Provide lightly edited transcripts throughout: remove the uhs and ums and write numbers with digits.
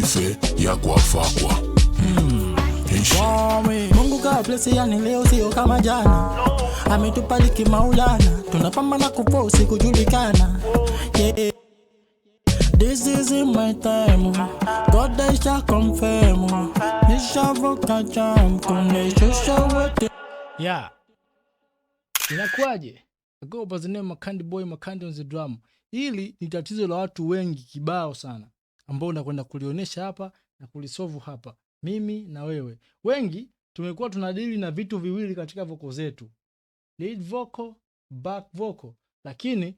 ife ya kwafakwa. Mungu ka bless yani leo sio kama jana. Ametubariki Maulana, tunapambana kuposi kujulikana. Yeah. This is my time. God I shall confirm. Nishavoka jump kunishusha wote. Yeah. Inakuaje? I go by the name Makandi Boy, Makandi on the drum. Hili ni tatizo la watu wengi kibao sana, ambao nakwenda kulionyesha hapa na kulisolve hapa. Mimi na wewe. Wengi tumekuwa tunadili na vitu viwili katika voko zetu. Lead vocal, back vocal. Lakini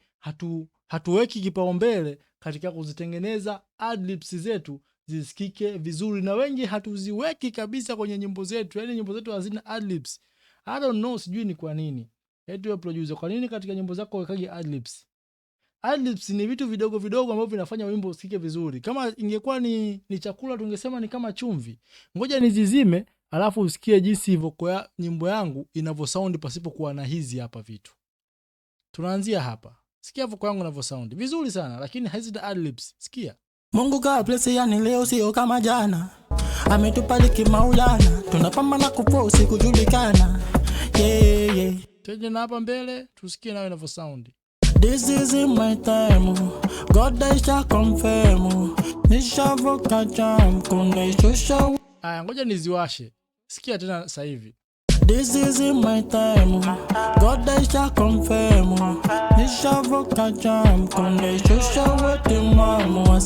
hatuweki kipaumbele katika kuzitengeneza adlibs zetu zisikike vizuri, na wengi hatuziweki kabisa kwenye nyimbo zetu. Yaani nyimbo zetu hazina adlibs. I don't know, sijui ni kwa nini. Eti wewe producer, kwa nini katika nyimbo zako wekage adlibs? Adlibs ni vitu vidogo vidogo ambavyo vinafanya wimbo usikike vizuri. Kama ingekuwa ni chakula tungesema ni kama chumvi. Ngoja nizizime alafu usikie jinsi voko ya nyimbo yangu inavyo sound pasipo kuwa na hizi hapa vitu. Tunaanzia hapa. Sikia voko yangu inavyo sound vizuri sana, lakini hazina adlibs. Sikia. Mungu ka bless yani leo sio kama jana. Ametubariki Maulana, tunapambana kuposi kujulikana. Yeah, yeah. Tuje na hapa mbele tusikie nayo inavyo sound. This is my time. God I shall confirm. Nishavoka jump kunishusha. Ngoja niziwashe. Sikia tena sasa hivi. This is my time. God I shall confirm. Nishavoka jump kunishusha wote mama.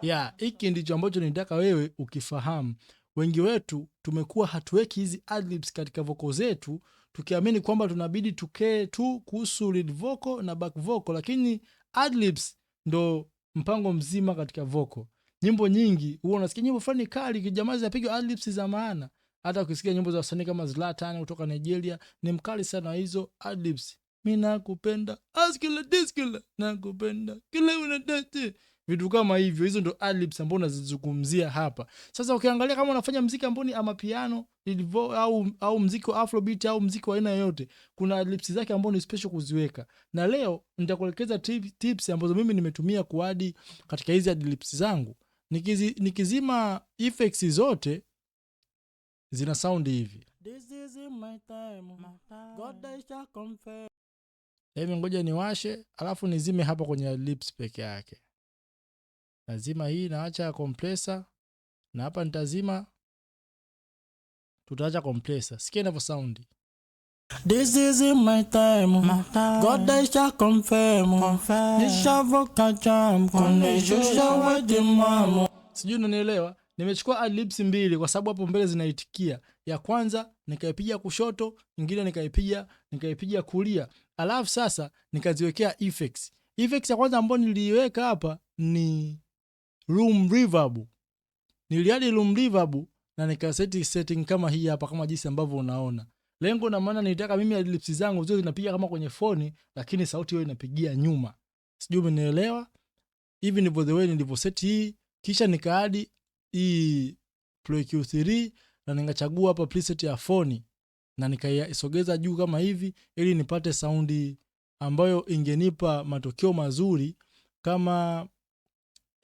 Yeah, hiki ndicho ambacho nitaka wewe ukifahamu. Wengi wetu tumekuwa hatuweki hizi adlibs katika voko zetu, tukiamini kwamba tunabidi tukee tu kuhusu lead vocal na back vocal, lakini adlibs ndo mpango mzima katika vocal. Nyimbo nyingi huwa unasikia nyimbo fulani kali kijamaa zinapigwa adlibs za maana. Hata ukisikia nyimbo za wasanii kama Zlatan kutoka Nigeria ni mkali sana hizo adlibs. Mimi nakupenda askila diskila nakupenda kila unadate. Vitu kama hivyo, hizo ndo adlibs ambao nazizungumzia hapa. Sasa ukiangalia kama unafanya muziki ambao ni amapiano au muziki wa afrobeat au muziki wa aina yoyote, kuna adlibs zake ambao ni special kuziweka. Na leo nitakuelekeza tips ambazo mimi nimetumia kuadi katika hizi adlibs zangu. Nikizima effects zote zina sound hivi. This is my time. God I shall confirm. Hebu ngoja niwashe alafu nizime hapa kwenye adlibs peke yake. Lazima hii naacha compressor na hapa nitazima, tutaacha compressor. Sikia inavyo sound. This is my time. God I shall confirm. Nishavoka jump kunishusha wote mama. Sijui unanielewa? Nimechukua adlibs mbili kwa sababu hapo mbele zinaitikia. Ya kwanza nikaipiga kushoto, nyingine nikaipiga kulia. Alafu sasa nikaziwekea effects. Effects ya kwanza ambayo niliweka hapa ni room reverb. Niliadi room reverb na nikaseti setting kama hii hapa, kama jinsi ambavyo unaona. Lengo na maana nilitaka mimi adlibs zangu zote zinapiga kama kwenye phone, lakini sauti hiyo inapigia nyuma. Sijui umenielewa? Hivi ndivyo the way nilivyo set hii, kisha nikaadi hii Pro EQ3 na nikachagua hapa preset ya phone na nikaisogeza juu kama hivi ili nipate saundi ambayo ingenipa matokeo mazuri kama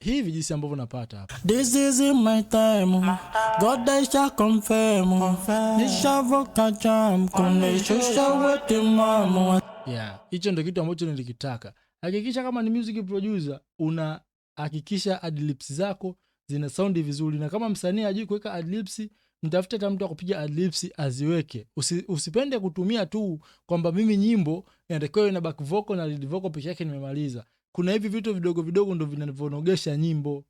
hivi jinsi ambavyo napata hapa. This is my time. God I shall confirm. Nishavoka jump kunishusha wote mama. Yeah, hicho ndio kitu ambacho nilikitaka. Hakikisha kama ni music producer unahakikisha adlibs zako zina sound vizuri, na kama msanii hajui kuweka adlibs, mtafute kama mtu akupiga adlibs aziweke. Usipende kutumia tu kwamba mimi nyimbo inatakiwa ina back vocal na lead vocal pekee yake nimemaliza. Kuna hivi vitu vidogo vidogo ndio vinavyonogesha nyimbo,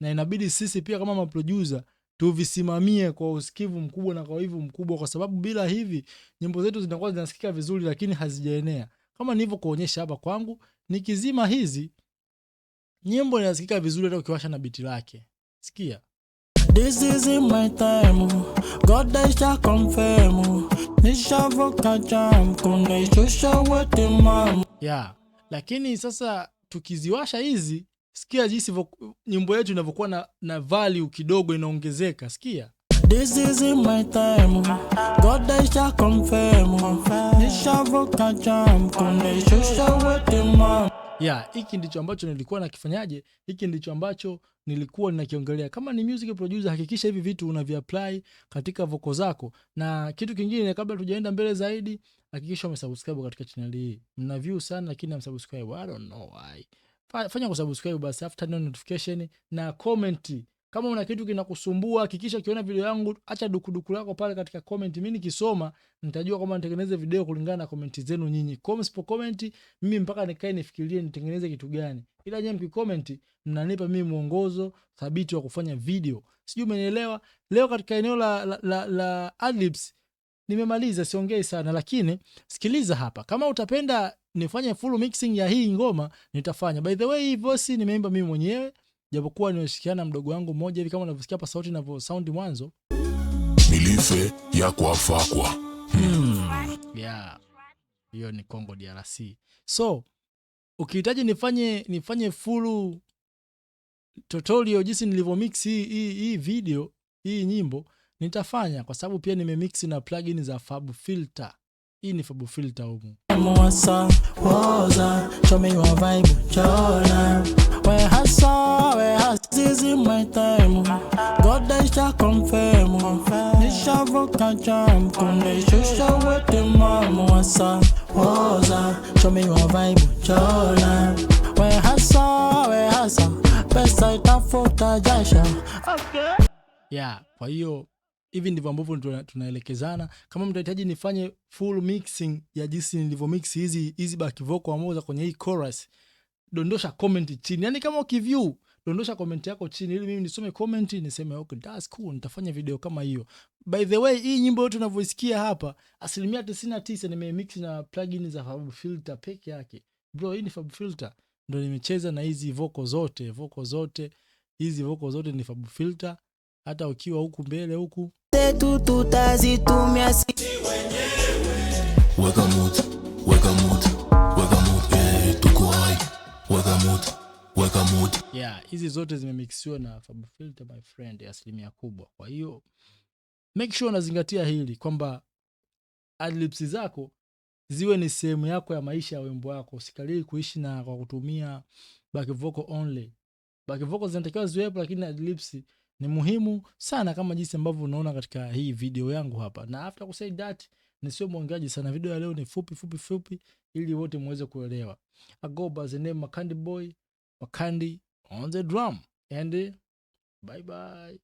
na inabidi sisi pia kama maproducer tuvisimamie kwa usikivu mkubwa na kwa wivu mkubwa, kwa sababu bila hivi nyimbo zetu zinakuwa zinasikika vizuri lakini hazijaenea. Kama nilivyo kuonyesha hapa kwangu, nikizima hizi nyimbo inasikika vizuri hata ukiwasha na biti lake. Sikia. This is my time. God I shall confirm. Nishavoka jump kunishusha wote mama. Yeah. Lakini sasa tukiziwasha hizi, sikia jinsi nyimbo yetu inavyokuwa na value kidogo inaongezeka. Sikia. This is my time. God I shall confirm. Nishavoka jump kunishusha wote mama. Hiki ndicho ambacho nilikuwa nakifanyaje, hiki ndicho ambacho nilikuwa ninakiongelea. Kama ni music producer, hakikisha hivi vitu unaviapply katika voko zako. Na kitu kingine, kabla tujaenda mbele zaidi, hakikisha umesubscribe katika channel hii. Mna view sana lakini hamsubscribe. I don't know why. Fanya kusubscribe basi, after notification na comment. Kama una kitu kinakusumbua, hakikisha ukiona video yangu acha dukuduku lako pale katika comment. Mimi nikisoma nitajua kama nitengeneze video kulingana na comment zenu nyinyi. Kama msipo comment, mimi mpaka nikae nifikirie nitengeneze kitu gani. Ila nyinyi mkicomment mnanipa mimi mwongozo thabiti wa kufanya video. Sijui umenielewa? Leo katika eneo la adlibs nimemaliza, siongei sana, lakini sikiliza hapa. Kama utapenda nifanye full mixing ya hii ngoma nitafanya. By the way, hii voice nimeimba mimi mwenyewe, japokuwa nimeshikiana mdogo wangu mmoja hivi, kama unavyosikia hapa sauti inavyo sound mwanzo. Nilife ya kwa fakwa. Hiyo ni Congo DRC. So ukihitaji nifanye full tutorial jinsi nilivyo mix hii video, hii nyimbo nitafanya, kwa sababu pia nimemix na plugin za FabFilter. Hii ni FabFilter huko. Show me your vibe, where this is my time. God I shall confirm. This shall rock and jam. Kunde shusha wote mama wasa. Show me your vibe, where pesa itafuta jasha. Kwa hiyo hivi ndivyo ambavyo tunaelekezana. Kama mtahitaji nifanye full mixing ya jinsi nilivyo mix hizi back vocal ambazo kwenye hii chorus, dondosha comment chini. Yani kama ukiview, dondosha comment yako chini ili mimi nisome comment niseme okay, that's cool, nitafanya video kama hiyo. By the way, hii nyimbo yote unavyosikia hapa, 99% nimemix na plugin za FabFilter peke yake. Bro, hii ni FabFilter ndio nimecheza na hizi vocal zote. Hizi vocal zote ni FabFilter. Hata ukiwa huku mbele huku tutazitumia weka mood, tuko hai, weka mood. Hizi zote zimemixiwa na FabFilter my friend, asilimia kubwa. Kwa hiyo make sure unazingatia hili kwamba adlibs zako ziwe ni sehemu yako ya maisha ya wimbo wako. Usikalii kuishi na kwa kutumia back vocal only. Back vocal zinatakiwa ziwepo, lakini adlibs ni muhimu sana, kama jinsi ambavyo unaona katika hii video yangu hapa. Na after kusay that, nisio mwongeaji sana, video ya leo ni fupi ili wote muweze kuelewa. I go by the name Makandi Boy, Makandi on the drum, and bye bye.